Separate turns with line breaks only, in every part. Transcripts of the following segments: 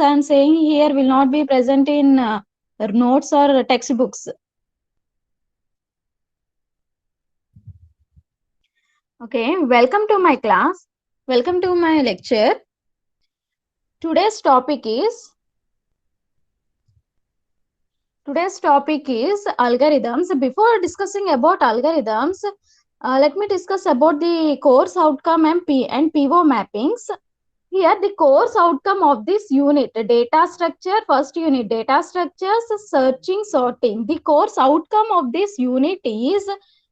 I am saying here will not be present in notes or textbooks. Okay, welcome to my class. Welcome to my lecture. Today's topic is algorithms. Before discussing about algorithms, let me discuss about the course outcome and PO mappings. Here, the course outcome of this unit, data structure, first unit, data structures, searching, sorting. The course outcome of this unit is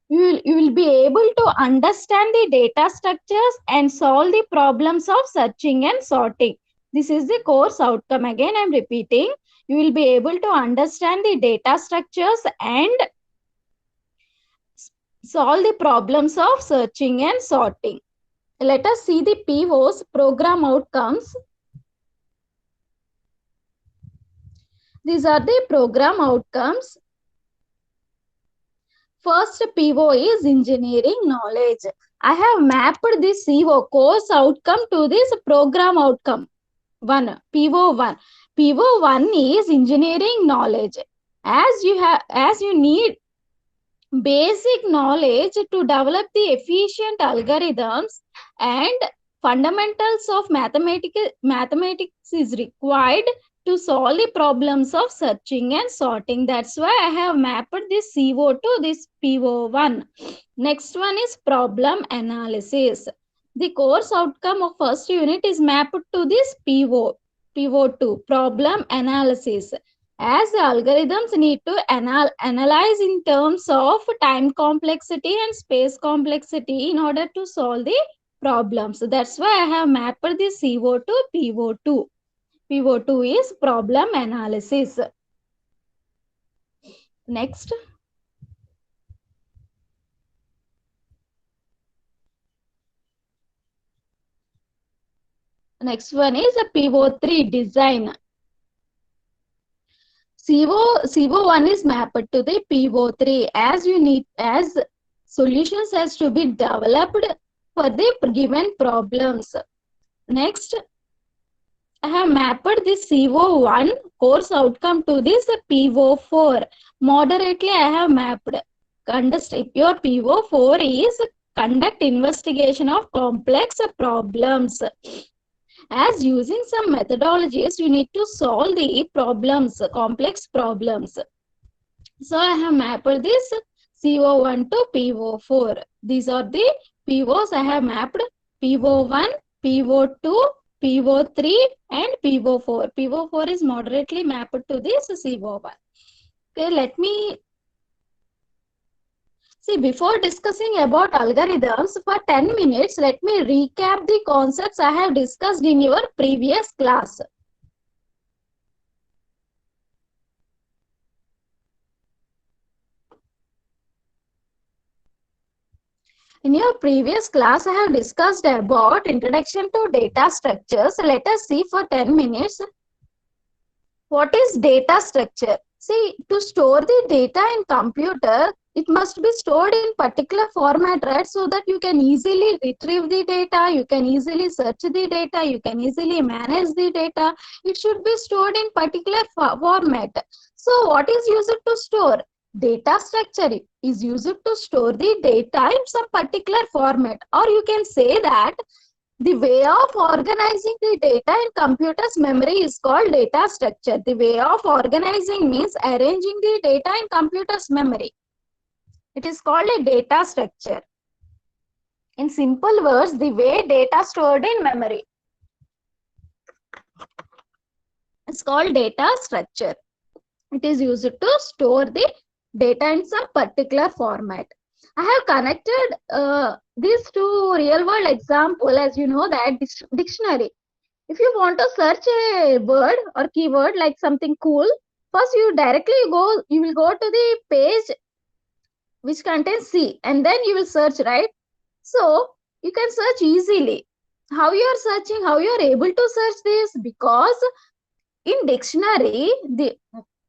you will be able to understand the data structures and solve the problems of searching and sorting. This is the course outcome. Again, I am repeating. You will be able to understand the data structures and solve the problems of searching and sorting. Let us see the POs, program outcomes. These are the program outcomes. First PO is engineering knowledge. I have mapped this CO, course outcome, to this program outcome. PO1. PO1 is engineering knowledge. As you need basic knowledge to develop the efficient algorithms and fundamentals of mathematics is required to solve the problems of searching and sorting. That's why I have mapped this CO to this PO1. Next one is problem analysis. The course outcome of first unit is mapped to this PO2, problem analysis. As the algorithms need to analyze in terms of time complexity and space complexity in order to solve the problems. That's why I have mapped the CO to PO2. PO2 is problem analysis. Next. Next one is a PO3, design. CO1 is mapped to the PO3 as solutions has to be developed for the given problems. Next, I have mapped this CO1 course outcome to this PO4. Moderately, I have mapped. Your PO4 is conduct investigation of complex problems. As using some methodologies, you need to solve the problems, complex problems. So I have mapped this CO1 to PO4. These are the POs I have mapped: PO1, PO2, PO3 and PO4. PO4 is moderately mapped to this CO1. Okay, let me see, before discussing about algorithms for 10 minutes, let me recap the concepts I have discussed in your previous class. In your previous class, I have discussed about introduction to data structures. Let us see for 10 minutes. What is data structure? See, to store the data in computer, it must be stored in particular format, right? So that you can easily retrieve the data, you can easily search the data, you can easily manage the data. It should be stored in particular format. So what is used to store? Data structure is used to store the data in some particular format, or you can say that the way of organizing the data in computer's memory is called data structure. The way of organizing means arranging the data in computer's memory. It is called a data structure. In simple words, the way data stored in memory. It's called data structure. It is used to store the data in some particular format. I have connected this to real world example. As you know that dictionary. If you want to search a word or keyword like something cool, first you will go to the page which contains C and then you will search, right? So you can search easily. How you are searching, how you are able to search this? Because in dictionary,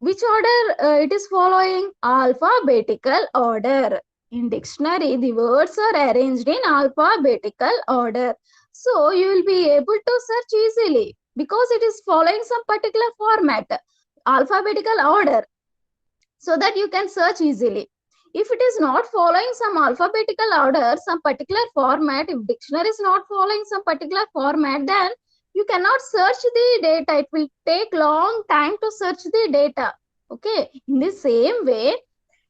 which order it is following? Alphabetical order. In dictionary, the words are arranged in alphabetical order. So you will be able to search easily. because it is following some particular format, alphabetical order, so that you can search easily. If it is not following some alphabetical order, some particular format, if dictionary is not following some particular format, then you cannot search the data. It will take long time to search the data. Okay. In the same way,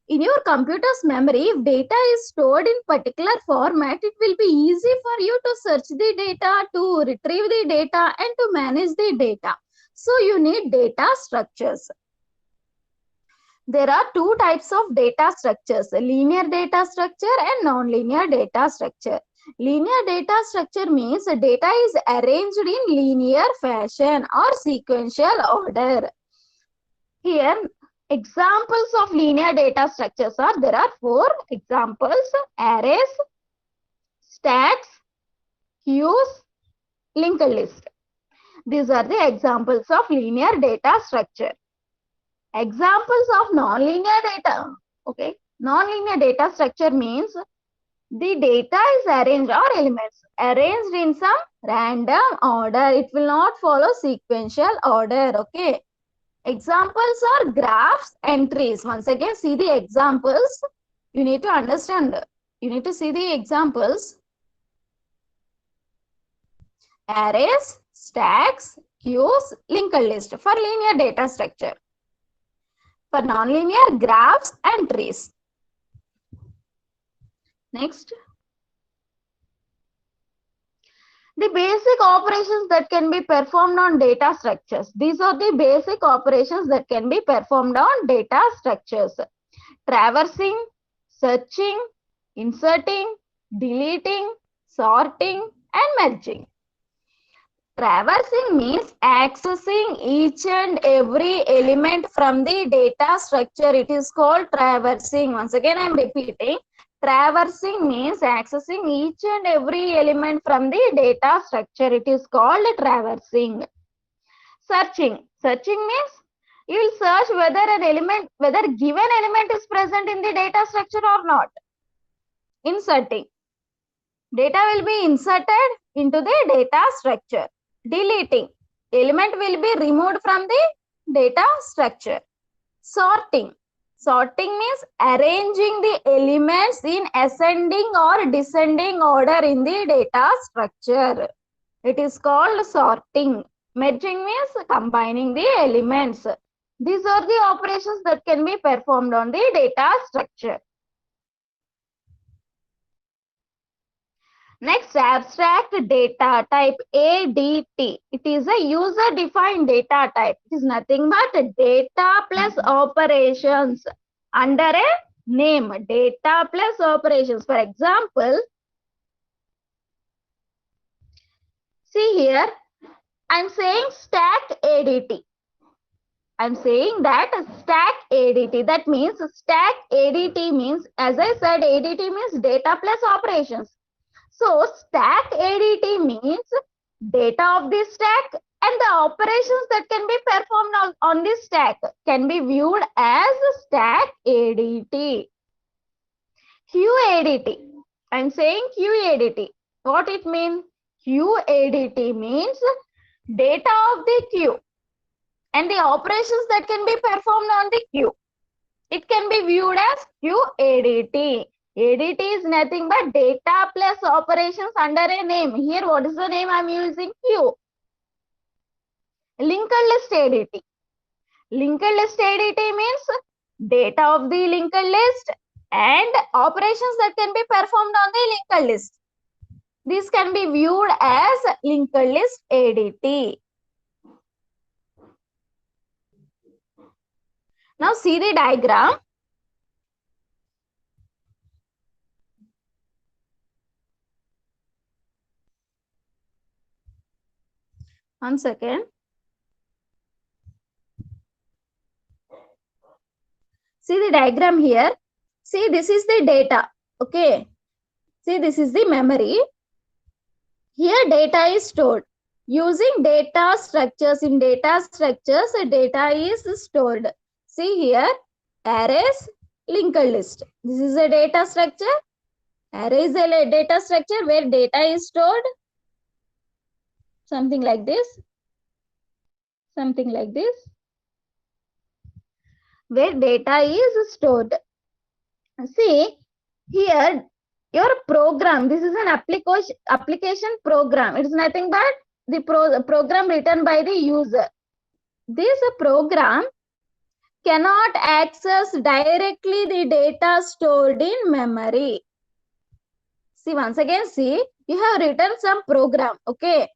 in your computer's memory, if data is stored in particular format, it will be easy for you to search the data, to retrieve the data, and to manage the data. So you need data structures. There are two types of data structures, linear data structure and non-linear data structure. Linear data structure means data is arranged in linear fashion or sequential order. Here, examples of linear data structures are, there are 4 examples: arrays, stacks, queues, linked list. These are the examples of linear data structure. Examples of non-linear data. Okay, non-linear data structure means the data is arranged, or elements arranged in some random order. It will not follow sequential order. Okay. Examples are graphs, entries. Once again, see the examples. You need to understand. You need to see the examples. Arrays, stacks, queues, linked list for linear data structure. For nonlinear, graphs and trees. Next. The basic operations that can be performed on data structures. These are the basic operations that can be performed on data structures: traversing, searching, inserting, deleting, sorting, and merging. Traversing means accessing each and every element from the data structure. It is called traversing. Once again, I am repeating. Traversing means accessing each and every element from the data structure. It is called traversing. Searching. Searching means you will search whether given element is present in the data structure or not. Inserting. Data will be inserted into the data structure. Deleting. Element will be removed from the data structure. Sorting. Sorting means arranging the elements in ascending or descending order in the data structure. It is called sorting. Merging means combining the elements. These are the operations that can be performed on the data structure. Next, abstract data type, ADT. It is a user-defined data type. It is nothing but data plus operations under a name. Data plus operations. For example, see here, I am saying stack ADT. I am saying that stack ADT. That means stack ADT means, as I said, ADT means data plus operations. So stack ADT means data of this stack and the operations that can be performed on this stack can be viewed as stack ADT. QADT. I am saying QADT. What it means? QADT means data of the queue and the operations that can be performed on the queue. It can be viewed as QADT. ADT is nothing but data plus operations under a name. Here, what is the name I am using? Q. Linked list ADT. Linked list ADT means data of the linked list and operations that can be performed on the linked list. This can be viewed as linked list ADT. Now see the diagram. One second. See the diagram here. See, this is the data. Okay. See, this is the memory. Here data is stored. Using data structures, in data structures, data is stored. See here, arrays, linked list. This is a data structure. Array is a data structure where data is stored. Something like this. something like this, where data is stored. See here, your program, this is an application program. It is nothing but the program written by the user. This program cannot access directly the data stored in memory. See, once again, see, you have written some program, okay?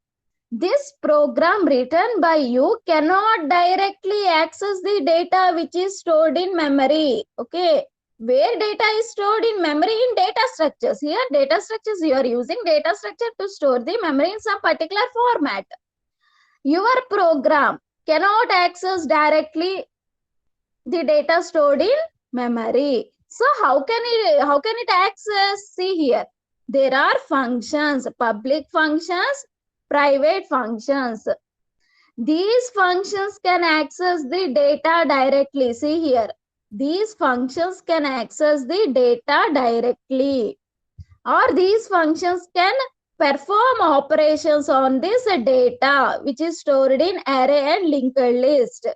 This program written by you cannot directly access the data which is stored in memory, okay? Where data is stored in memory? In data structures. Here, data structures, you are using data structure to store the memory in some particular format. Your program cannot access directly the data stored in memory. So how can it access? See here, there are functions, public functions, private functions. These functions can access the data directly. See here, these functions can access the data directly, or these functions can perform operations on this data which is stored in array and linked list.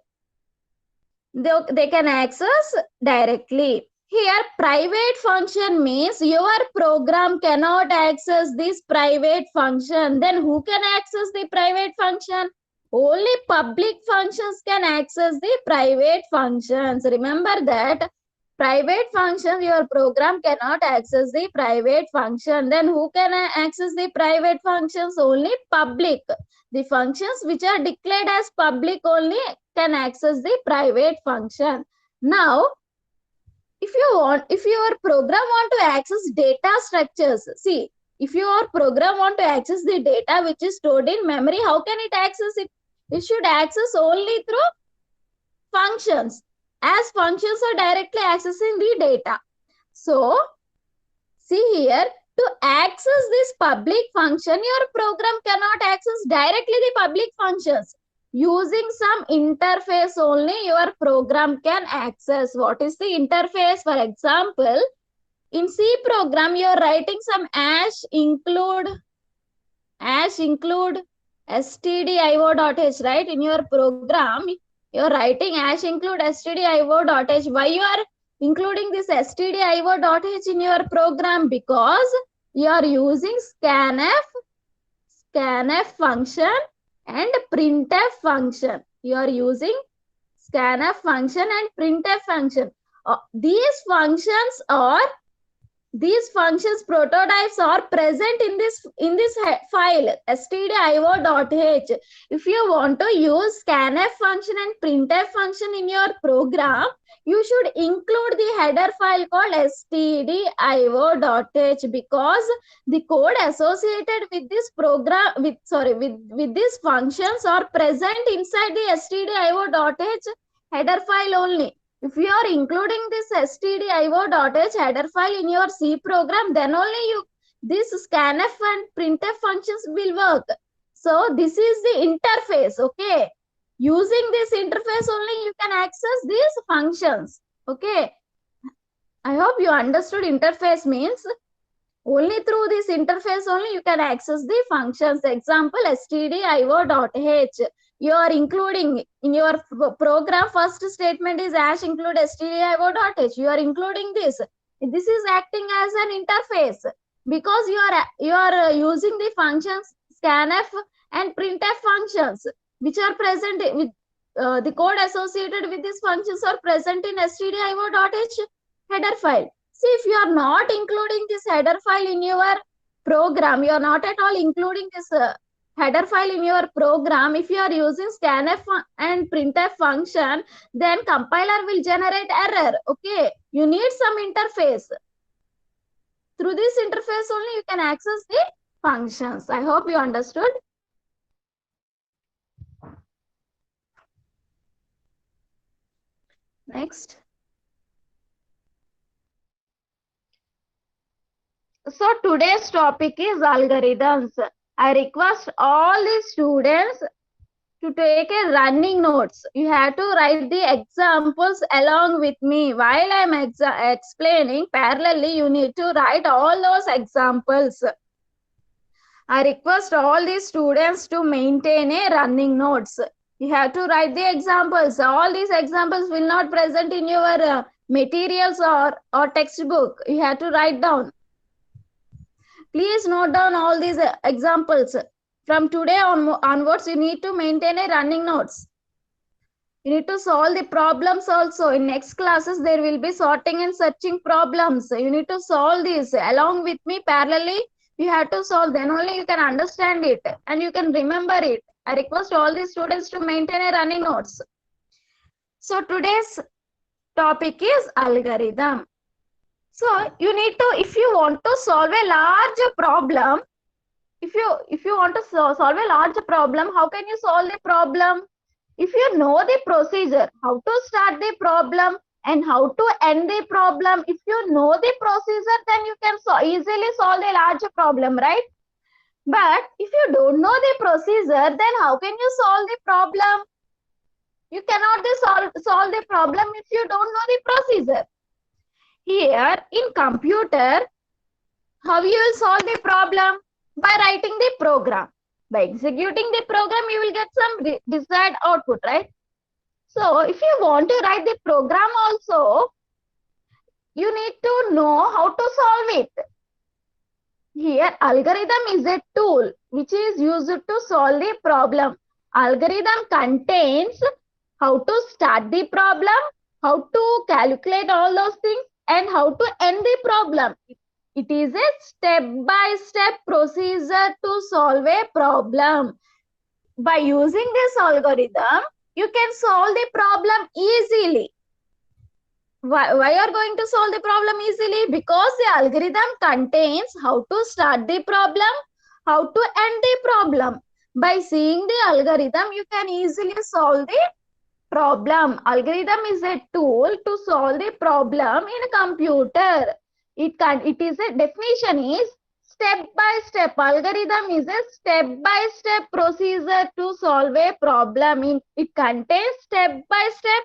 They can access directly. Here, private function means your program cannot access this private function. Then who can access the private function? Only public functions can access the private functions. Remember that private functions, your program cannot access the private function. Then who can access the private functions? Only public. The functions which are declared as public only can access the private function. Now, if your program want to access data structures, see, if your program want to access the data which is stored in memory, how can it access it? It should access only through functions, as functions are directly accessing the data. So, see here, to access this public function, your program cannot access directly the public functions. Using some interface only your program can access. What is the interface? For example, in C program, you are writing some #include stdio.h, right? In your program, you are writing #include stdio.h. Why you are including this stdio.h in your program? Because you are using scanf function and printf function. You are using scanf function and printf function. These functions prototypes are present in this file stdio.h. If you want to use scanf function and printf function in your program, you should include the header file called stdio.h, because the code associated with this program with these functions are present inside the stdio.h header file only. If you are including this stdio.h header file in your C program, then only this scanf and printf functions will work. So this is the interface, okay? Using this interface only you can access these functions, okay? I hope you understood. Interface means only through this interface only you can access the functions. Example, stdio.h. You are including in your program, first statement is #include stdio.h. You are including this. This is acting as an interface because you are using the functions scanf and printf functions which are present with the code associated with these functions are present in stdio.h header file. See, if you are not including this header file in your program, you are not at all including this header file in your program. If you are using scanf and printf function, then compiler will generate error, okay? You need some interface. Through this interface only you can access the functions. I hope you understood. Next. So today's topic is algorithms. I request all the students to take a running notes. You have to write the examples along with me. While I am explaining parallelly, you need to write all those examples. I request all the students to maintain a running notes. You have to write the examples. All these examples will not present in your materials or textbook. You have to write down. Please note down all these examples. From today onwards, you need to maintain a running notes. You need to solve the problems also. In next classes, there will be sorting and searching problems. You need to solve these along with me parallelly. You have to solve, then only you can understand it and you can remember it. I request all the students to maintain a running notes. So today's topic is algorithm. So you need to, if you want to solve a large problem, if you want to solve a large problem, how can you solve the problem? If you know the procedure, how to start the problem and how to end the problem, if you know the procedure, then you can easily solve a large problem, right? But if you don't know the procedure, then how can you solve the problem? You cannot solve the problem if you don't know the procedure. Here in computer, how you will solve the problem? By writing the program. By executing the program, you will get some desired output, right? So if you want to write the program also, you need to know how to solve it. Here, algorithm is a tool which is used to solve the problem. Algorithm contains how to start the problem, how to calculate all those things, and how to end the problem. It is a step-by-step procedure to solve a problem. By using this algorithm, you can solve the problem easily. Why you are going to solve the problem easily? Because the algorithm contains how to start the problem, how to end the problem. By seeing the algorithm, you can easily solve the problem. Algorithm is a tool to solve the problem in a computer. It is a definition is step by step. Algorithm is a step by step procedure to solve a problem. It contains step by step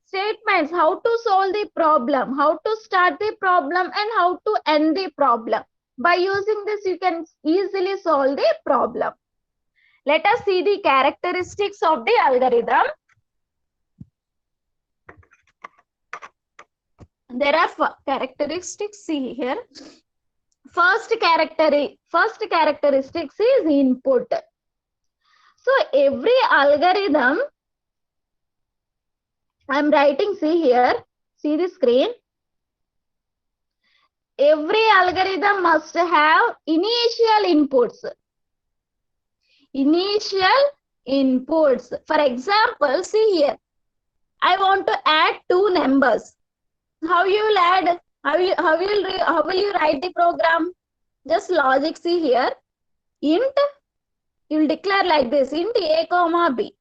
statements, how to solve the problem, how to start the problem, and how to end the problem. By using this, you can easily solve the problem. Let us see the characteristics of the algorithm. There are characteristics. See here. First characteristics is input. So every algorithm, I'm writing, see here, see the screen. Every algorithm must have initial inputs. Initial inputs. For example, see here, I want to add two numbers. How you will add? How will you write the program? Just logic, see here. Int, you will declare like this, int a comma b.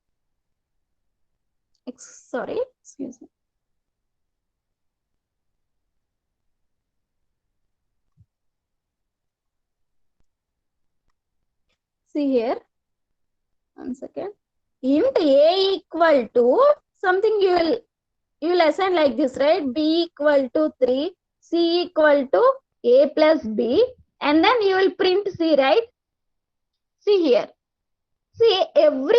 Sorry, excuse me. See here, 1 second. Int a equal to something, you will assign like this, right? B equal to 3, C equal to A plus B, and then you will print C, right? See here. See, every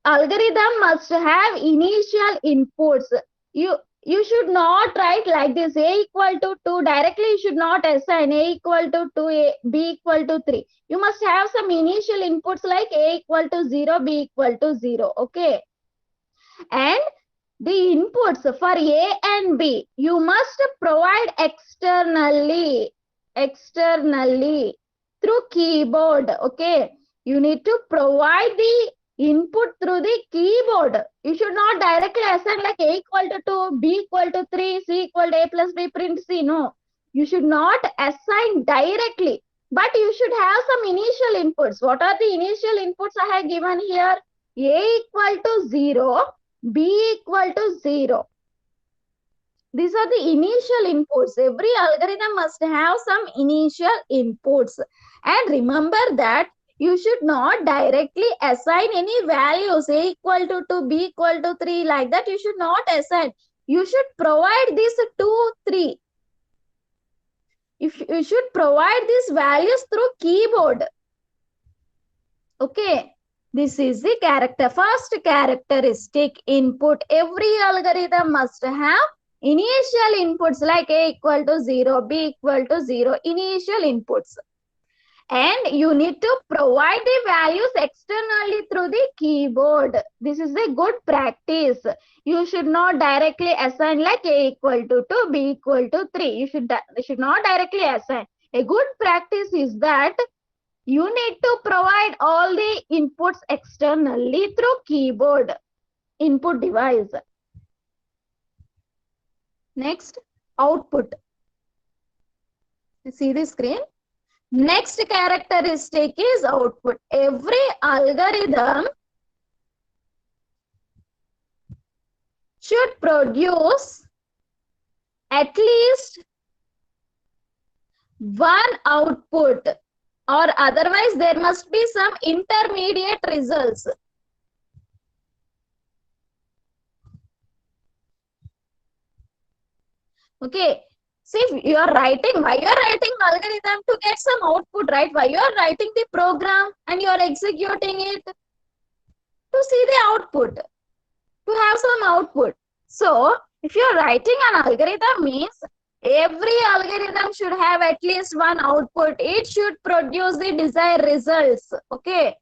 algorithm must have initial inputs. You should not write like this, A equal to 2. Directly you should not assign A equal to 2, B equal to 3. You must have some initial inputs like A equal to 0, B equal to 0. Okay. And the inputs for A and B, you must provide externally through keyboard. Okay. You need to provide the input through the keyboard. You should not directly assign like A equal to 2, B equal to 3, C equal to A plus B, print C. No. You should not assign directly. But you should have some initial inputs. What are the initial inputs I have given here? A equal to 0. B equal to 0. These are the initial inputs. Every algorithm must have some initial inputs. And remember that you should not directly assign any values, A equal to 2, B equal to 3, like that. You should not assign. You should provide these 2, 3. You should provide these values through keyboard. Okay. This is the character. First characteristic input. Every algorithm must have initial inputs like A equal to 0, B equal to 0, initial inputs. And you need to provide the values externally through the keyboard. This is a good practice. You should not directly assign like A equal to 2, B equal to 3. You should not directly assign. A good practice is that you need to provide all the inputs externally through keyboard input device. Next, output. See the screen? Next characteristic is output. Every algorithm should produce at least one output, or otherwise there must be some intermediate results. Okay. See, you are writing, why you are writing algorithm? To get some output, right? Why you are writing the program and you are executing it? To see the output, to have some output. So, if you are writing an algorithm means every algorithm should have at least one output. It should produce the desired results. Okay.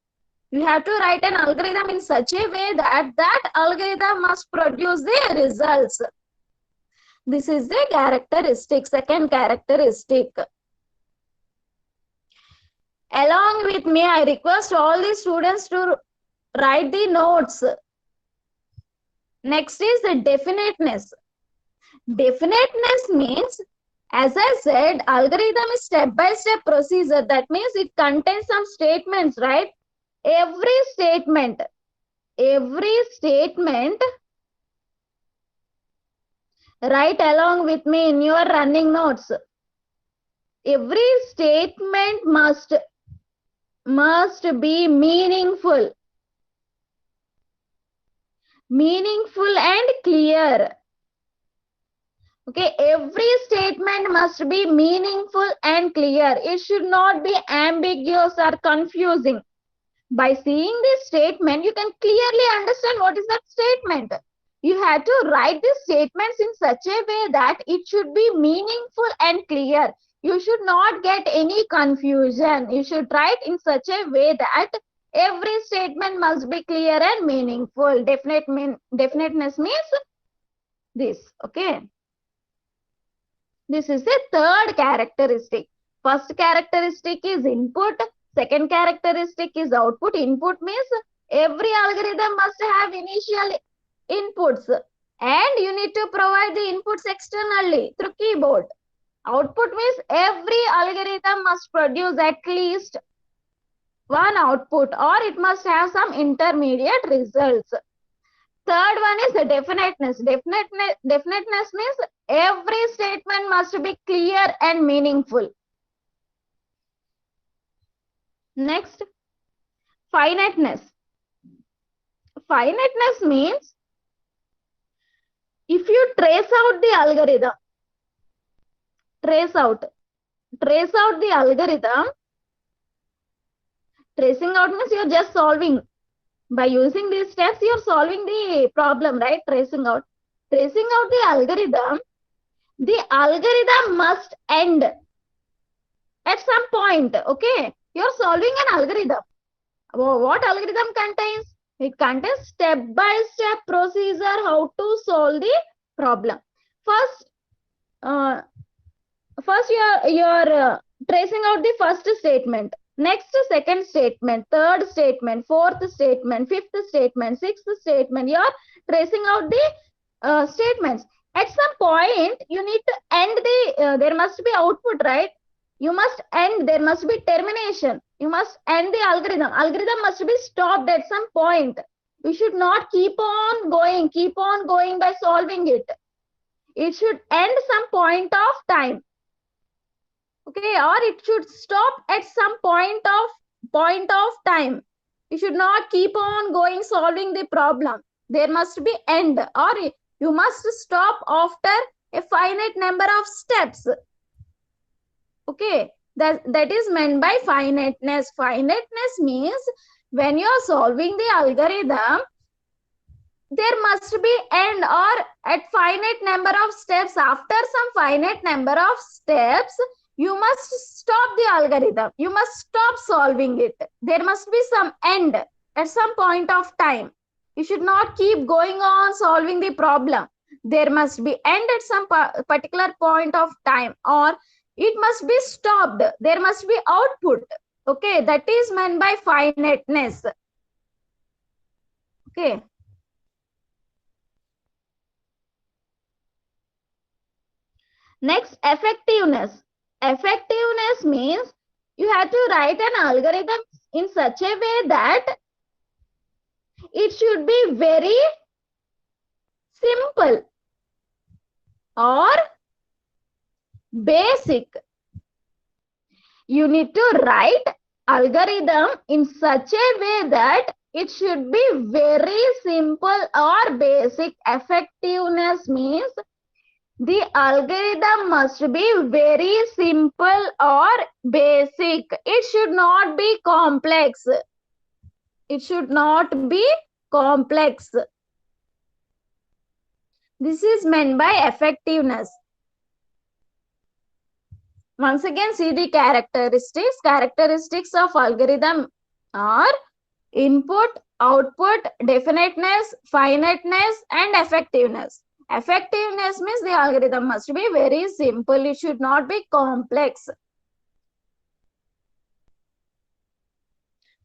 You have to write an algorithm in such a way that that algorithm must produce the results. This is the characteristic, second characteristic. Along with me, I request all the students to write the notes. Next is the definiteness. Definiteness means, as I said, algorithm is step-by-step procedure. That means it contains some statements, right? Every statement, write along with me in your running notes. Every statement must be meaningful and clear. Okay, every statement must be meaningful and clear. It should not be ambiguous or confusing. By seeing this statement, you can clearly understand what is that statement. You have to write the statements in such a way that it should be meaningful and clear. You should not get any confusion. You should write in such a way that every statement must be clear and meaningful. Definiteness means this. Okay. This is the third characteristic. First characteristic is input. Second characteristic is output. Input means every algorithm must have initial inputs and you need to provide the inputs externally through keyboard. Output means every algorithm must produce at least one output or it must have some intermediate results. Third one is the definiteness. Definiteness means every statement must be clear and meaningful. Next, finiteness. Finiteness means if you trace out the algorithm, trace out the algorithm, tracing out means you're just solving. By using these steps, you're solving the problem, right? Tracing out the algorithm must end at some point. Okay, you're solving an algorithm. What algorithm contains? It contains step-by-step procedure how to solve the problem. First you're tracing out the first statement. Next, second statement, third statement, fourth statement, fifth statement, sixth statement. You're tracing out the statements. At some point, you need to end the, there must be output, right? You must end, there must be termination. You must end the algorithm. Algorithm must be stopped at some point. You should not keep on going by solving it. It should end some point of time. Okay, or it should stop at some point of time. You should not keep on going solving the problem. There must be end, or you must stop after a finite number of steps. Okay, that is meant by finiteness. Finiteness means When you are solving the algorithm, there must be end or at finite number of steps. After some finite number of steps, you must stop the algorithm. You must stop solving it. There must be some end at some point of time. You should not keep going on solving the problem. There must be end at some particular point of time, or it must be stopped. There must be output. Okay, that is meant by finiteness. Okay. Next, effectiveness. Effectiveness means you have to write an algorithm in such a way that it should be very simple or basic. You need to write algorithm in such a way that it should be very simple or basic. Effectiveness means the algorithm must be very simple or basic. It should not be complex. It should not be complex. This is meant by effectiveness. Once again, see the characteristics. Characteristics of algorithm are input, output, definiteness, finiteness, and effectiveness. Effectiveness means the algorithm must be very simple. It should not be complex.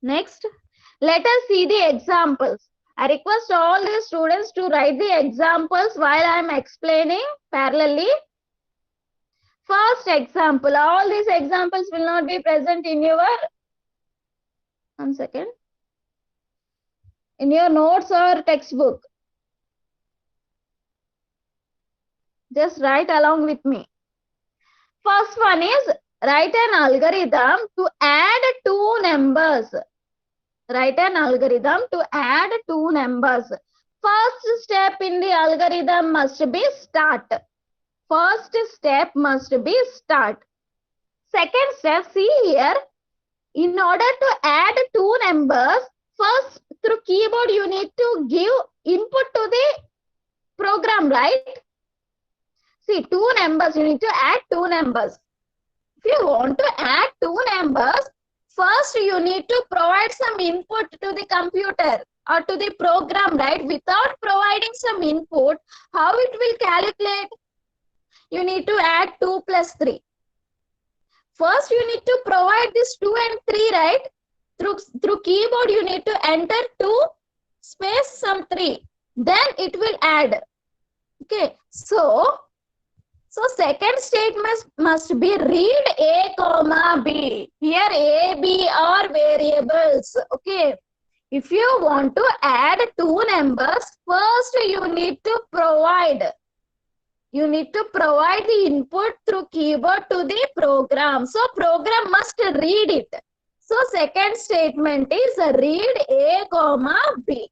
Next, let us see the examples. I request all the students to write the examples while I am explaining parallelly. First example, all these examples will not be present in your, one second, in your notes or textbook. Just write along with me. First one is write an algorithm to add two numbers. Write an algorithm to add two numbers. First step in the algorithm must be start. First step must be start. Second step, see here, in order to add two numbers, first through keyboard you need to give input to the program, right? See, two numbers, you need to add two numbers. If you want to add two numbers, first you need to provide some input to the computer or to the program, right? Without providing some input, how it will calculate? You need to add 2 plus 3. First, you need to provide this 2 and 3, right? Through keyboard, you need to enter 2 space some 3. Then it will add. Okay. So second statement must be read A comma B. Here A, B are variables. Okay. If you want to add two numbers, first you need to provide. You need to provide the input through keyboard to the program. So program must read it. So second statement is read A comma B.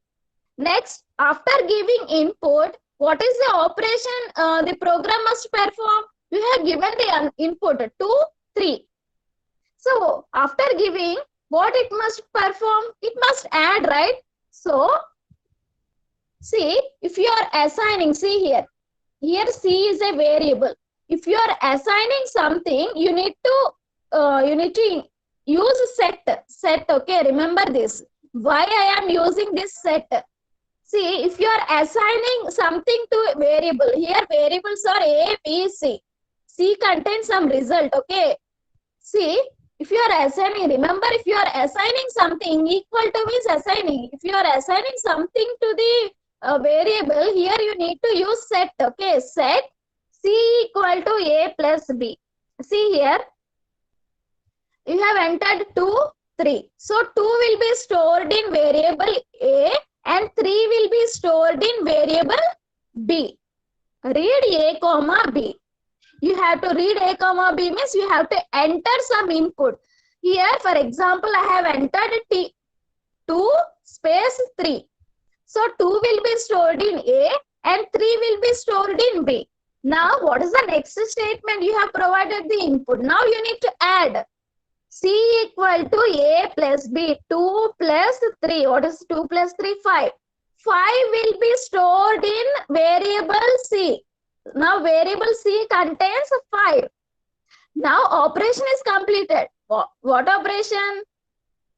Next, after giving input, what is the operation the program must perform? You have given the input 2, 3. So after giving, what it must perform? It must add, right? So see, if you are assigning, see here. Here C is a variable. If you are assigning something, you need to use set. Set, okay? Remember this. Why I am using this set? See, if you are assigning something to a variable, here variables are A, B, C. C contains some result, okay? See, if you are assigning, remember, if you are assigning something, equal to means assigning. If you are assigning something to the variable, here you need to use set, okay? Set C equal to A plus B. See here, you have entered 2, 3. So 2 will be stored in variable A and 3 will be stored in variable B. Read A comma B. You have to read A comma B means you have to enter some input. Here, for example, I have entered 2 space 3. So 2 will be stored in A and 3 will be stored in B. Now, what is the next statement? You have provided the input. Now you need to add. C equal to A plus B. 2 plus 3. What is 2 plus 3? 5. 5 will be stored in variable C. Now variable C contains 5. Now operation is completed. What operation?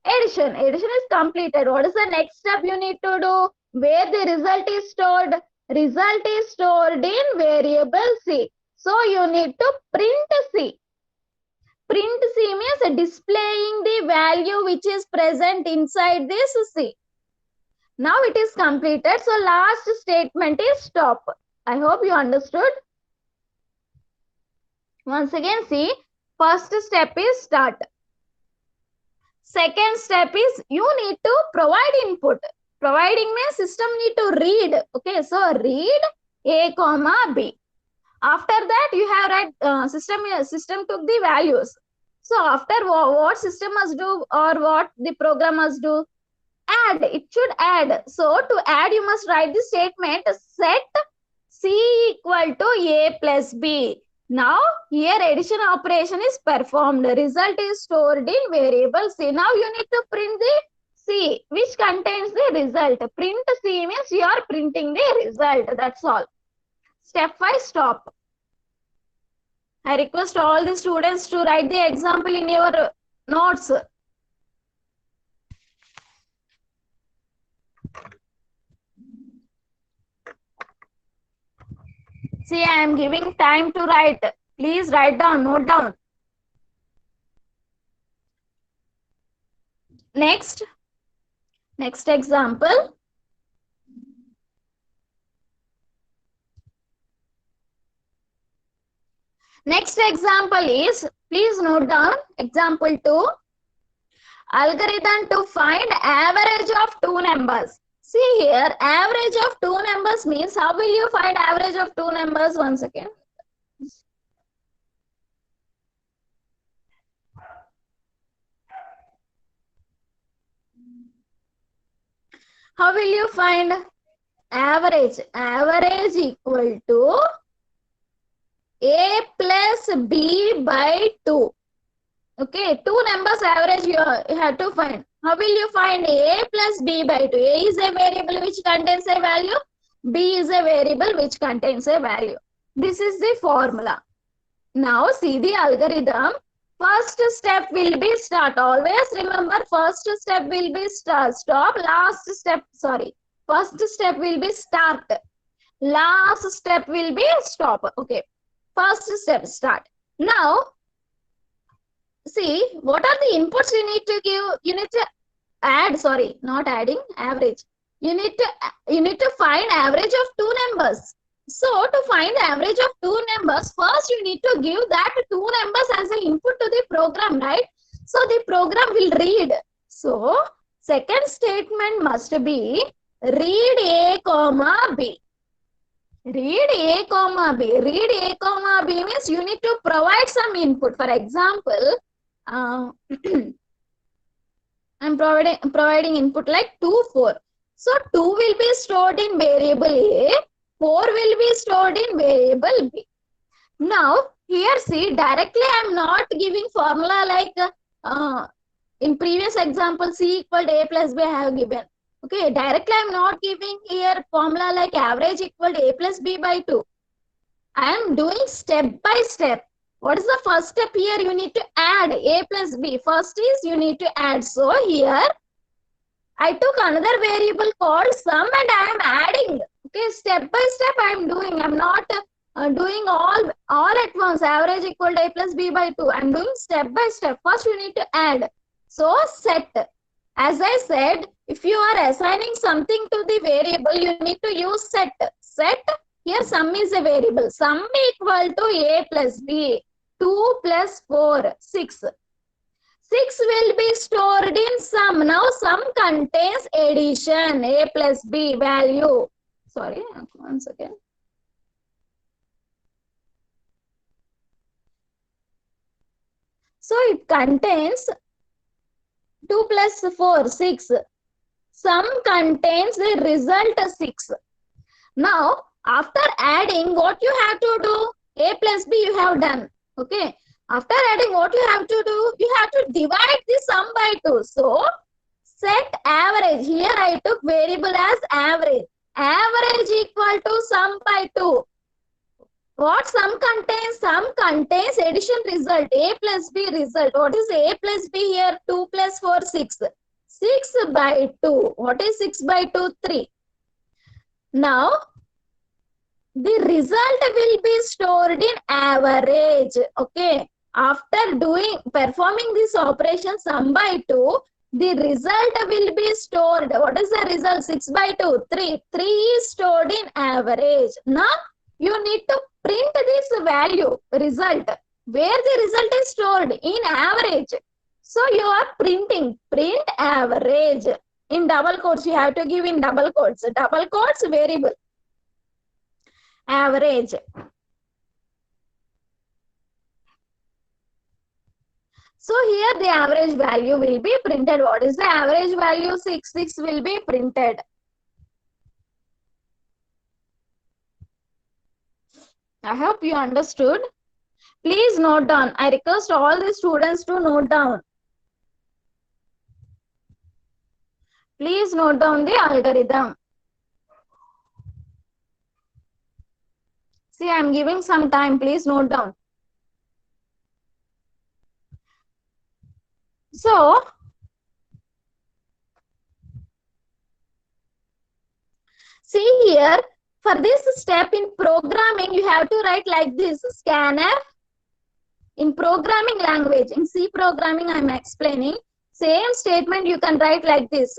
Addition. Addition is completed. What is the next step you need to do? Where the result is stored? Result is stored in variable C. So you need to print C. Print C means displaying the value which is present inside this C. Now it is completed. So last statement is stop. I hope you understood. Once again, see, first step is start. Second step is you need to provide input. Providing means system need to read. Okay, so read A comma B. After that, you have read system took the values. So after what system must do or what the program must do? Add. It should add. So to add, you must write the statement set C equal to A plus B. Now here addition operation is performed. Result is stored in variable C. Now you need to print the C which contains the result. Print C means you are printing the result. That's all. Step 5, stop. I request all the students to write the example in your notes. See, I am giving time to write. Please write down, note down. Next example. Next example is, please note down, example 2. Algorithm to find average of two numbers. See here, average of two numbers means, how will you find average of two numbers? Once again. How will you find average? Average equal to A plus B by 2. Okay, two numbers average you have to find. How will you find A plus B by 2? A is a variable which contains a value. B is a variable which contains a value. This is the formula. Now see the algorithm. First step will be start. Always remember, first step will be start. Stop. Last step, sorry. First step will be start. Last step will be stop. Okay. First step, start. Now, see, what are the inputs you need to give? You need to add, sorry, not adding, average. You need to find average of two numbers. So to find the average of two numbers, first you need to give that two numbers as an input to the program, right? So the program will read. So second statement must be read A comma B. Read A comma B. Read A comma B means you need to provide some input. For example, I'm providing input like 2, 4. So 2 will be stored in variable A. 4 will be stored in variable B. Now here see, directly I am not giving formula like in previous example C equal to A plus B I have given. Okay, directly I am not giving here formula like average equal to A plus B by 2. I am doing step by step. What is the first step here? You need to add A plus B. First is you need to add. So here I took another variable called sum and I am adding. Okay, step by step I am doing. I am not doing all at once. Average equal to A plus B by 2. I am doing step by step. First you need to add. So set. As I said, if you are assigning something to the variable, you need to use set. Set, here sum is a variable. Sum equal to A plus B. 2 plus 4, 6. 6 will be stored in sum. Now sum contains addition. A plus B value. Sorry, once again. So it contains 2 plus 4, 6. Sum contains the result 6. Now, after adding, what you have to do? A plus B you have done. Okay. After adding, what you have to do? You have to divide the sum by 2. So, set average. Here I took variable as average. Average equal to sum by 2. What sum contains? Sum contains addition result. A plus B result. What is A plus B here? 2 plus 4, 6. 6 by 2. What is 6 by 2? 3. Now, the result will be stored in average. Okay. After performing this operation sum by 2, the result will be stored. What is the result? 6 by 2, 3. 3 is stored in average. Now, you need to print this value, result. Where the result is stored? In average. So, you are printing, print average. In double quotes, you have to give in double quotes. Double quotes variable. Average. So here the average value will be printed. What is the average value? 6. 6 will be printed. I hope you understood. Please note down. I request all the students to note down. Please note down the algorithm. See, I am giving some time. Please note down. So, see here, for this step in programming, you have to write like this. Scanf. In programming language, in C programming, I am explaining. Same statement you can write like this.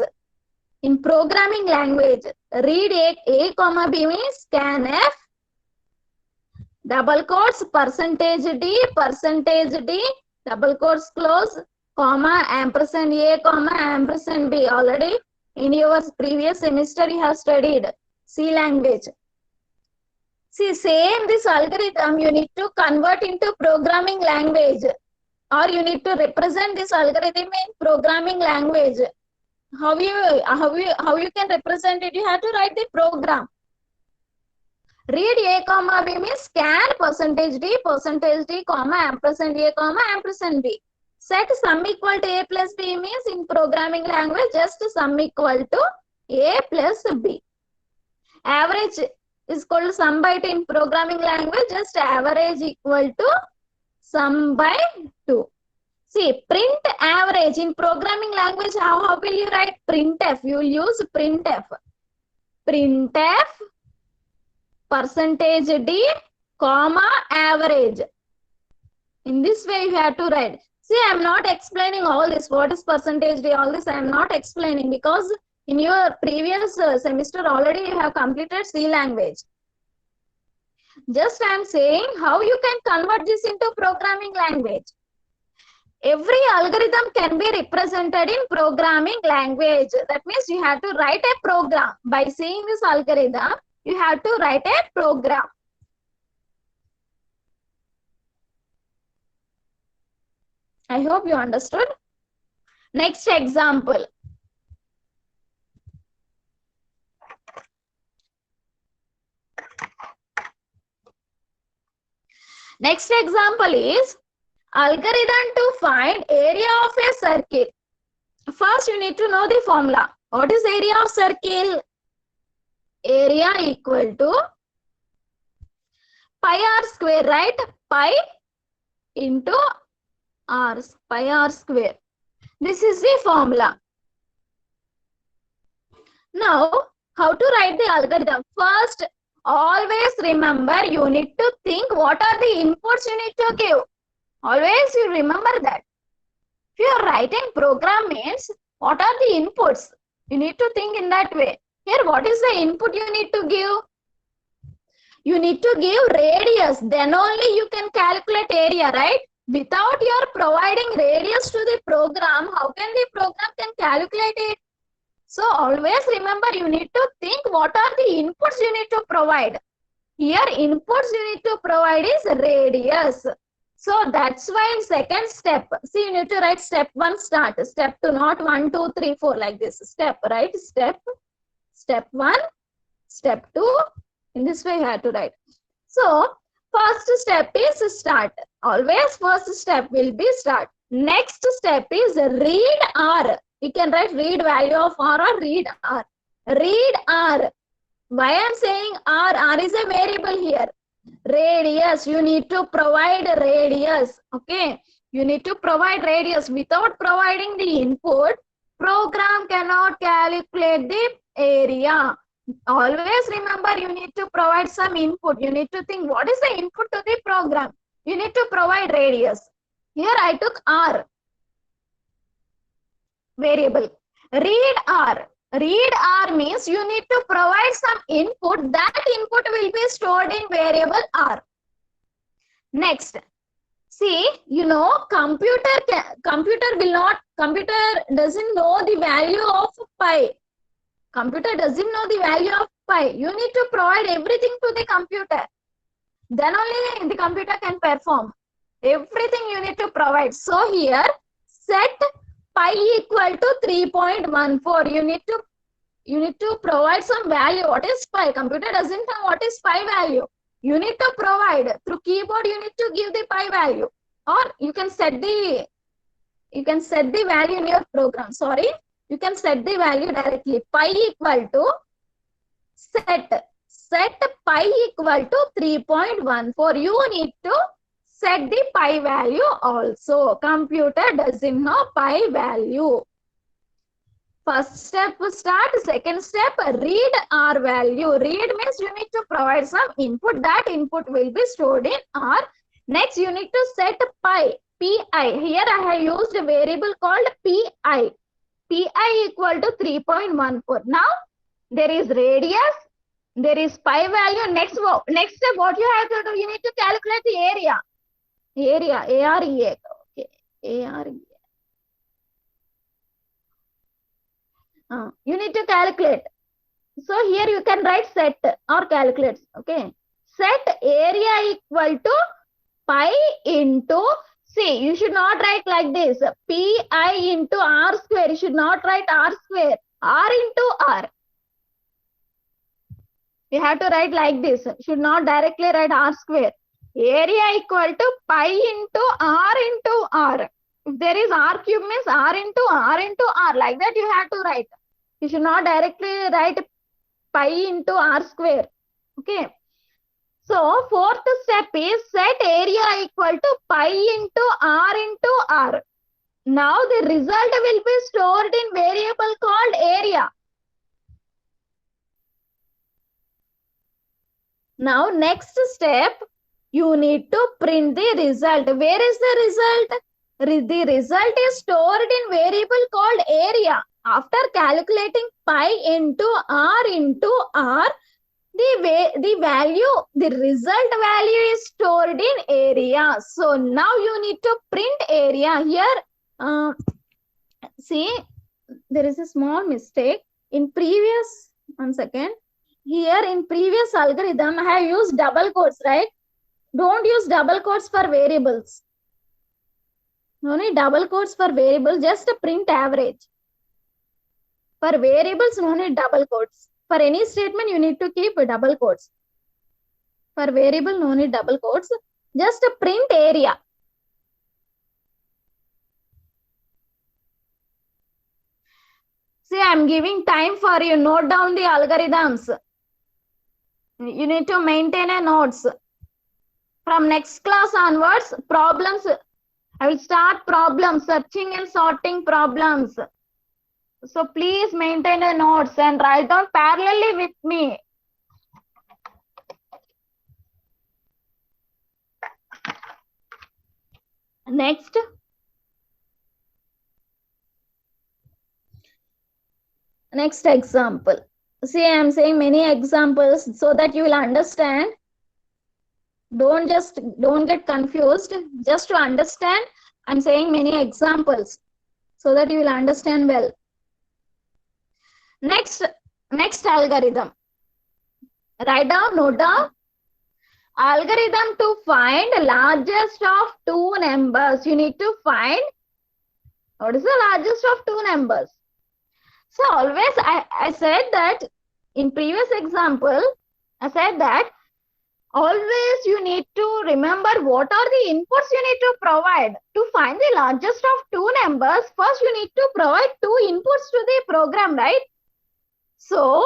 In programming language, read A comma B means scanf. Double quotes, percentage D, double quotes close, comma, ampersand A, comma, ampersand B. Already in your previous semester you have studied C language. See, same this algorithm you need to convert into programming language, or you need to represent this algorithm in programming language. How you can represent it? You have to write the program. Read A comma B means scan percentage D, comma, ampersand A, comma, ampersand B. Set sum equal to A plus B means in programming language just sum equal to A plus B. Average is called sum by 2 in programming language, just average equal to sum by 2. See, print average in programming language, how will you write? Printf. You will use printf. Printf percentage D, comma, average. In this way you have to write. See, I am not explaining all this. What is percentage D? All this I am not explaining because in your previous semester already you have completed C language. Just I am saying how you can convert this into programming language. Every algorithm can be represented in programming language. That means you have to write a program. By seeing this algorithm, you have to write a program. I hope you understood. Next example. Next example is algorithm to find area of a circle. First, you need to know the formula. What is area of circle? Area equal to pi r square, right? Pi into r, pi r square. This is the formula. Now, how to write the algorithm? First, always remember you need to think what are the inputs you need to give. Always you remember that. If you are writing program means what are the inputs? You need to think in that way. Here, what is the input you need to give? You need to give radius. Then only you can calculate area, right? Without your providing radius to the program, how can the program can calculate it? So always remember you need to think what are the inputs you need to provide. Here inputs you need to provide is radius. So that's why in second step, see you need to write step 1 start, step 2, not 1, 2, 3, 4 like this. Step, right? Step 1, step 2. In this way you have to write. So First step is start. Always first step will be start. Next step is read R. You can write read value of R or read R. Read R. Why I am saying R? R is a variable here. Radius. You need to provide radius. Okay. You need to provide radius. Without providing the input, program cannot calculate the area. Always remember, you need to provide some input. You need to think what is the input to the program. You need to provide radius. Here I took R variable. Read R. Read R means you need to provide some input. That input will be stored in variable R. Next, see, you know, computer doesn't know the value of pi. Computer doesn't know the value of pi. You need to provide everything to the computer. Then only the computer can perform. Everything you need to provide. So here, set pi equal to 3.14. You need to provide some value. What is pi? Computer doesn't know what is pi value. You need to provide. Through keyboard, you need to give the pi value. Or you can set the value in your program. Sorry. You can set the value directly. Pi equal to set pi equal to 3.14. You need to set the pi value also. Computer doesn't know pi value. First step start. Second step read R value. Read means you need to provide some input. That input will be stored in R. Next you need to set pi. Pi. Here I have used a variable called pi. Pi equal to 3.14. Now there is radius, there is pi value. Next step what you have to do, you need to calculate the area. Area, okay, area. You need to calculate. So here you can write set or calculate. Okay, set area equal to pi into. See, you should not write like this. Pi into R square. You should not write R square. R into R. You have to write like this. You should not directly write R square. Area equal to pi into R. If there is R cube means R into R. Like that you have to write. You should not directly write pi into R square. Okay. So, fourth step is set area equal to pi into R. Now, the result will be stored in variable called area. Now, next step, you need to print the result. Where is the result? The result is stored in variable called area. After calculating pi into R, the result value is stored in area. So now you need to print area. Here, see, there is a small mistake. In previous, one second. Here in previous algorithm, I have used double quotes, right? Don't use double quotes for variables. No need double quotes for variables, just a print average. For variables, no need double quotes. For any statement, you need to keep double quotes. For variable, no need double quotes. Just a print area. See, I am giving time for you. Note down the algorithms. You need to maintain a notes. From next class onwards, problems. I will start problems, searching and sorting problems. So please maintain a notes and write down parallelly with me. Next. Next example. See, I am saying many examples so that you will understand. Don't get confused. Just to understand, I am saying many examples so that you will understand well. Next algorithm. Write down, note down. Algorithm to find largest of two numbers. You need to find what is the largest of two numbers. So always I said that in previous example, I said that Always you need to remember what are the inputs you need to provide. To find the largest of two numbers, first you need to provide two inputs to the program, right? So,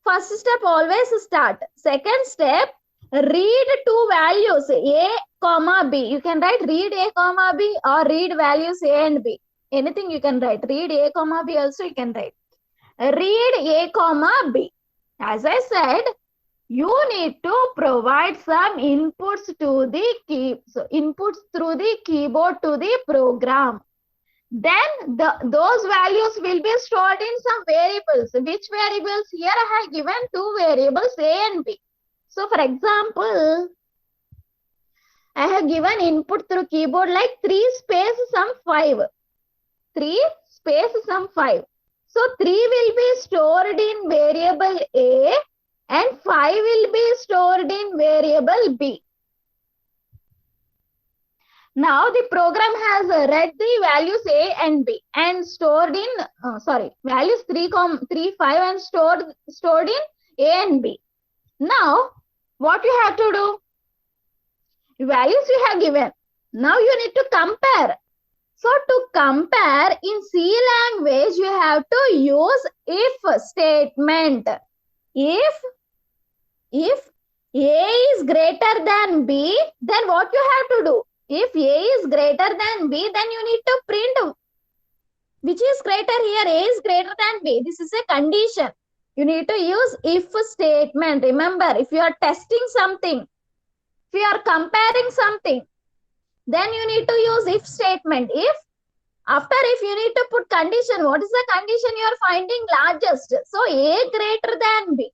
first step always start. Second step, read two values A comma B. You can write read A comma B or read values A and B. Anything you can write. Read A comma B also you can write. Read A comma B. As I said, you need to provide some inputs to the inputs through the keyboard to the program. Then those values will be stored in some variables. Which variables? Here I have given two variables A and B. So for example, I have given input through keyboard like 3 space some 5. 3 space some 5. So 3 will be stored in variable A and 5 will be stored in variable B. Now the program has read the values A and B and stored in values 3, 5 and stored in A and B. Now what you have to do? Values you have given. Now you need to compare. So to compare in C language you have to use if statement. If A is greater than B, then what you have to do? If A is greater than B, then you need to print which is greater here. A is greater than B. This is a condition. You need to use if statement. Remember, if you are testing something, if you are comparing something, then you need to use if statement. If you need to put condition. What is the condition you are finding largest? So A greater than B.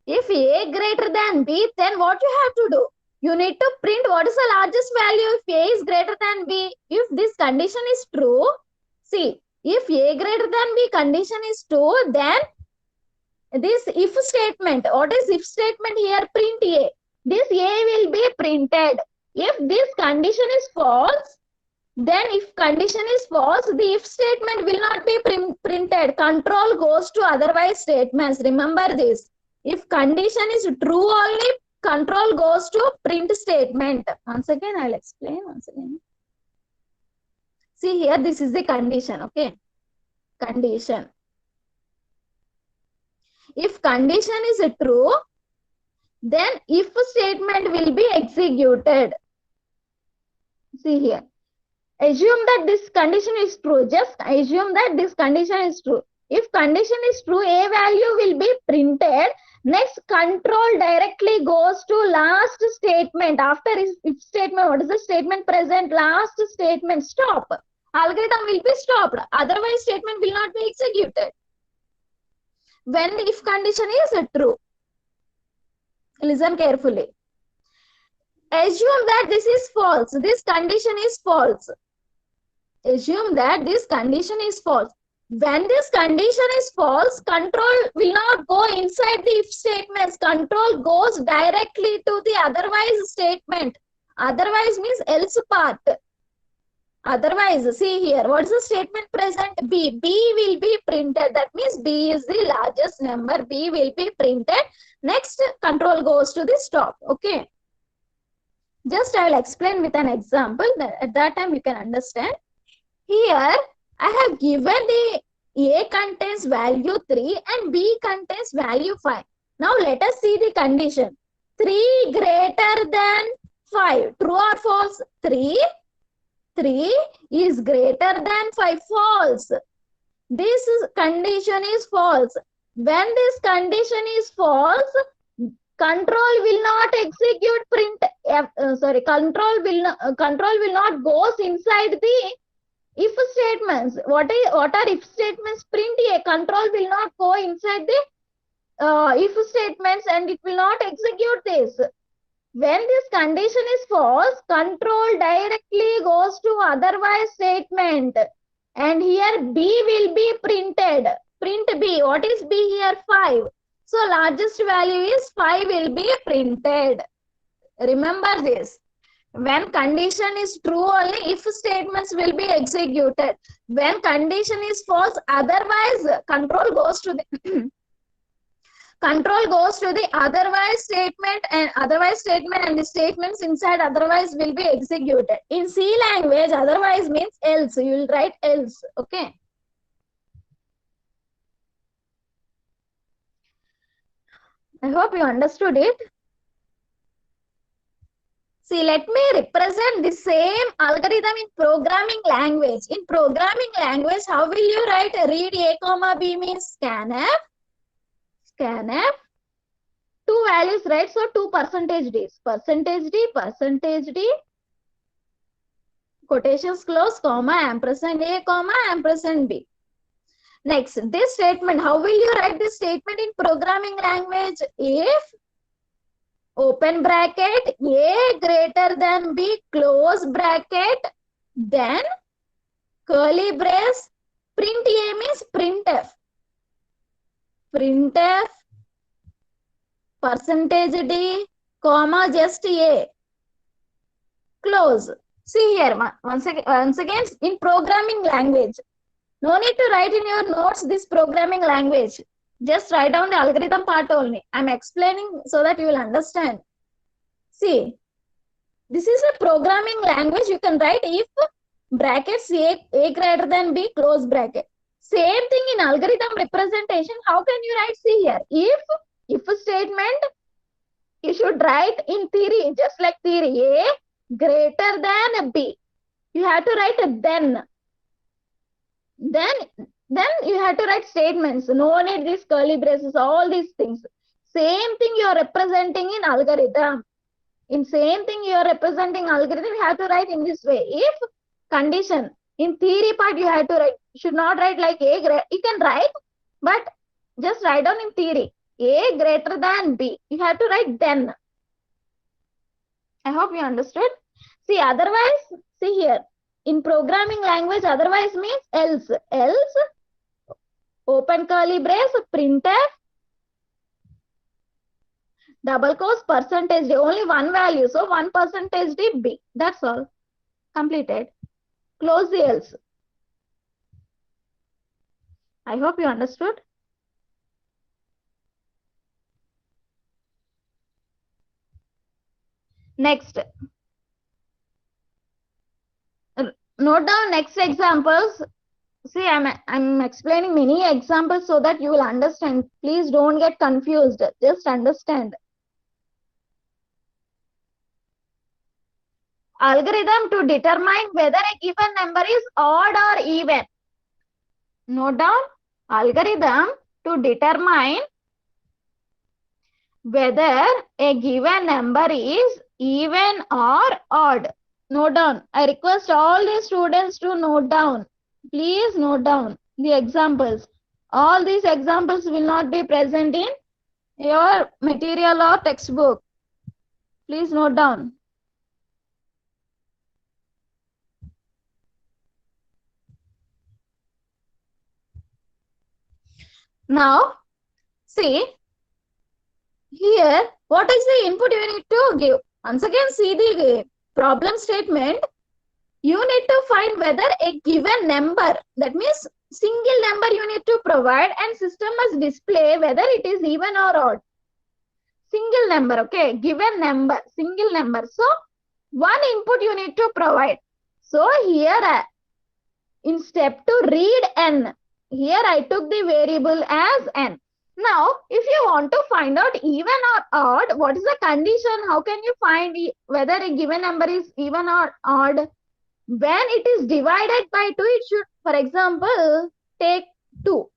If A greater than B, then what you have to do? You need to print what is the largest value if A is greater than B. If this condition is true, see, if A greater than B condition is true, then this if statement, what is if statement here? Print A. This A will be printed. If this condition is false, then if condition is false, the if statement will not be printed. Control goes to otherwise statements. Remember this. If condition is true only, control goes to print statement. Once again, I'll explain once again. See here, this is the condition, okay? Condition. If condition is true, then if statement will be executed. See here. Assume that this condition is true. Just assume that this condition is true. If condition is true, A value will be printed. Next, control directly goes to last statement. After if statement, what is the statement present? Last statement, stop. Algorithm will be stopped. Otherwise, statement will not be executed. When the if condition is true. Listen carefully. Assume that this is false. This condition is false. Assume that this condition is false. When this condition is false, control will not go inside the if statements. Control goes directly to the otherwise statement. Otherwise means else part. Otherwise, see here, what is the statement present? B. B will be printed. That means B is the largest number. B will be printed. Next, control goes to the stop. Okay. Just I will explain with an example. At that time, you can understand. Here, I have given the A contains value 3 and B contains value 5. Now, let us see the condition. 3 greater than 5. True or false? 3 is greater than 5. False. This condition is false. When this condition is false, control will not execute control will not goes inside the if statements. What are if statements? Print A. Control will not go inside the if statements and it will not execute this. When this condition is false, control directly goes to otherwise statement. And here B will be printed. Print B. What is B here? 5. So largest value is 5 will be printed. Remember this. When condition is true, only if statements will be executed. When condition is false, otherwise control goes to the Control goes to the otherwise statement, and the statements inside otherwise will be executed. In C language, otherwise means else. You will write else. Okay. I hope you understood it. See, let me represent the same algorithm in programming language. In programming language, how will you write read A comma B means scanf, two values, right? So 2 percentage Ds, percentage D, quotations close, comma, ampersand A, comma, ampersand B. Next, this statement, how will you write this statement in programming language? If open bracket A greater than B close bracket, then curly brace, print A means printf, percentage D, comma, just A, close. See here, once again in programming language. No need to write in your notes this programming language. Just write down the algorithm part only. I'm explaining so that you will understand. See, this is a programming language. You can write if brackets A greater than B close bracket. Same thing in algorithm representation. How can you write? See here. If a statement, you should write in theory, just like theory, A greater than B. You have to write then. Then you have to write statements. No need these curly braces, all these things. Same thing you are representing in algorithm. In same thing you are representing algorithm, you have to write in this way. If condition, in theory part you have to write, should not write like A greater, you can write, but just write down in theory. A greater than B. You have to write then. I hope you understood. See, otherwise, see here. In programming language, otherwise means else. Else, open curly brace, printf, double quotes, percentage D, only one value. So 1 percentage D B. That's all. Completed. Close the else. I hope you understood. Next. Note down next examples. See, I'm explaining many examples so that you will understand. Please don't get confused. Just understand. Algorithm to determine whether a given number is odd or even. Note down. Algorithm to determine whether a given number is even or odd. Note down. I request all the students to note down. Please note down the examples. All these examples will not be present in your material or textbook. Please note down. Now, see, here, what is the input you need to give? Once again, see the problem statement. You need to find whether a given number, that means single number you need to provide, and system must display whether it is even or odd. Single number, okay, given number, single number. So, one input you need to provide. So, here in step 2, read n. Here I took the variable as n. Now, if you want to find out even or odd, what is the condition? How can you find whether a given number is even or odd? When it is divided by 2, it should, for example, take 2.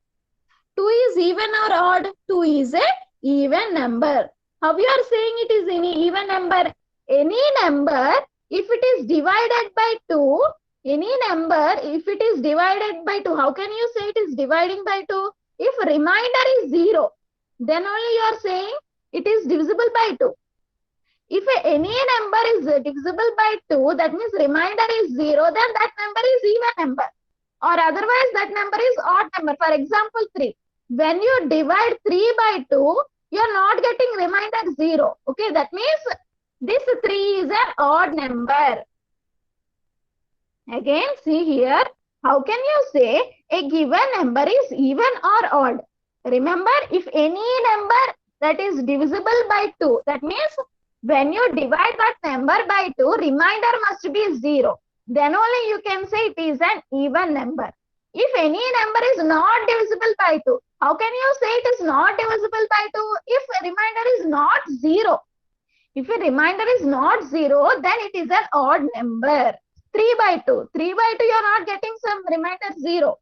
2 is even or odd? 2 is a even number. How you are saying it is any even number? Any number, if it is divided by 2, any number, if it is divided by 2, how can you say it is dividing by 2? If remainder is 0, then only you are saying it is divisible by 2. If any number is divisible by 2, that means remainder is 0, then that number is even number. Or otherwise, that number is odd number. For example, 3. When you divide 3 by 2, you are not getting remainder 0. Okay, that means this 3 is an odd number. Again, see here, how can you say a given number is even or odd? Remember, if any number that is divisible by 2, that means when you divide that number by 2, remainder must be 0. Then only you can say it is an even number. If any number is not divisible by 2, how can you say it is not divisible by 2 if a remainder is not 0? If a remainder is not 0, then it is an odd number. 3 by 2. 3 by 2, you are not getting some remainder 0.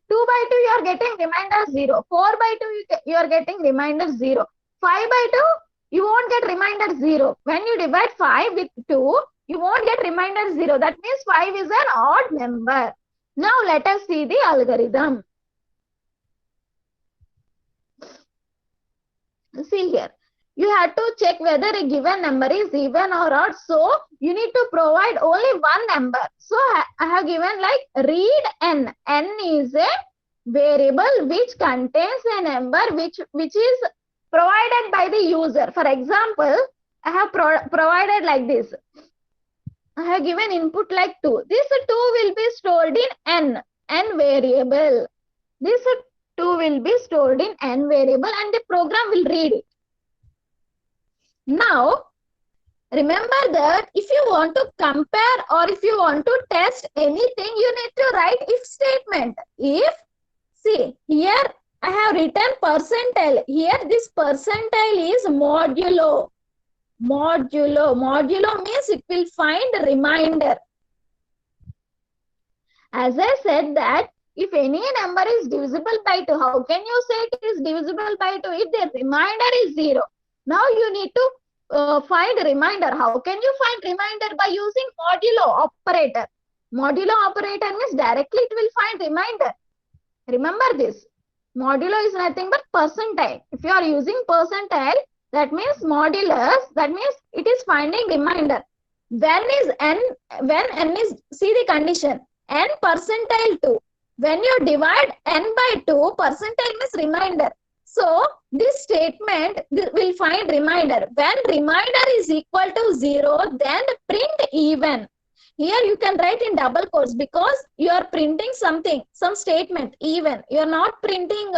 2 by 2, you are getting remainder 0. 4 by 2, you are getting remainder 0. 5 by 2, you won't get remainder 0. When you divide 5 with 2, you won't get remainder 0. That means 5 is an odd number. Now let us see the algorithm. See here. You have to check whether a given number is even or odd. So you need to provide only one number. So I have given like read n. N is a variable which contains a number which is provided by the user. For example, I have provided like this. I have given input like 2. This 2 will be stored in n variable. This 2 will be stored in n variable and the program will read it. Now, remember that if you want to compare or if you want to test anything, you need to write if statement. If, see, here I have written percentile. Here this percentile is modulo. Modulo means it will find remainder. As I said that if any number is divisible by 2, how can you say it is divisible by 2 if the remainder is 0? Now you need to find remainder. How can you find remainder? By using modulo operator. Modulo operator means directly it will find remainder. Remember this. Modulo is nothing but percentile. If you are using percentile, that means modulus, that means it is finding remainder. When n is, see the condition, n percentile 2. When you divide n by 2, percentile means remainder. So this statement will find remainder. When remainder is equal to 0, then print even. Here you can write in double quotes because you are printing something, some statement even. You are not printing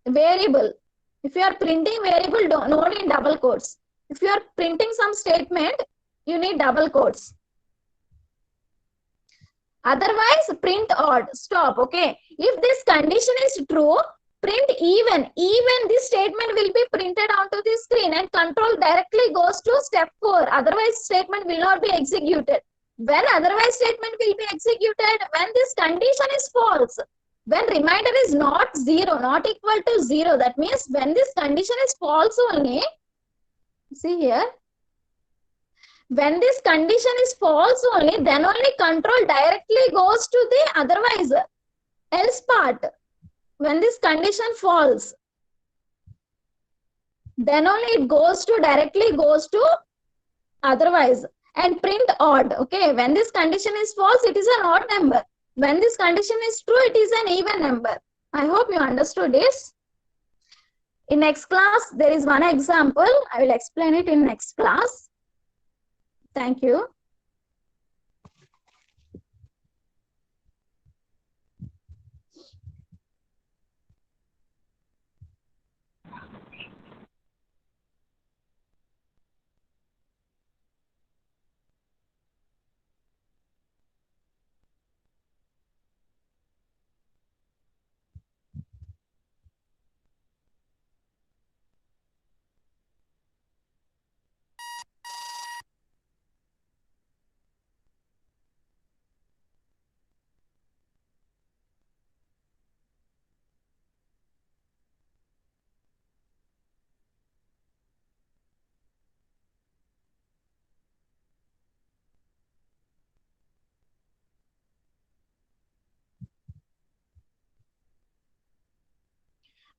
variable. If you are printing variable, don't in double quotes. If you are printing some statement, you need double quotes. Otherwise, print odd. Stop. Okay. If this condition is true, print even. Even this statement will be printed onto the screen and control directly goes to step 4. Otherwise, statement will not be executed. When otherwise statement will be executed, when this condition is false. When remainder is not 0, not equal to 0, that means when this condition is false only, see here, when this condition is false only, then only control directly goes to the otherwise else part. When this condition false, then only it goes to directly goes to otherwise and print odd. Okay, when this condition is false, it is an odd number. When this condition is true, it is an even number. I hope you understood this. In next class, there is one example. I will explain it in next class. Thank you.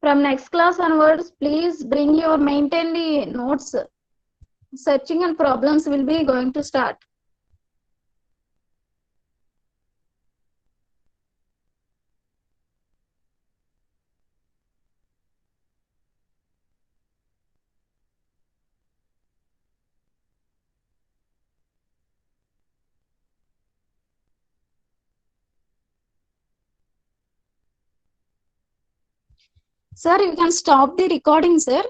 From next class onwards, please bring your maintain the notes. Searching and problems will be going to start. Sir, you can stop the recording, sir.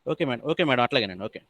Okay madam, okay madam, అట్లాగేనండి, okay.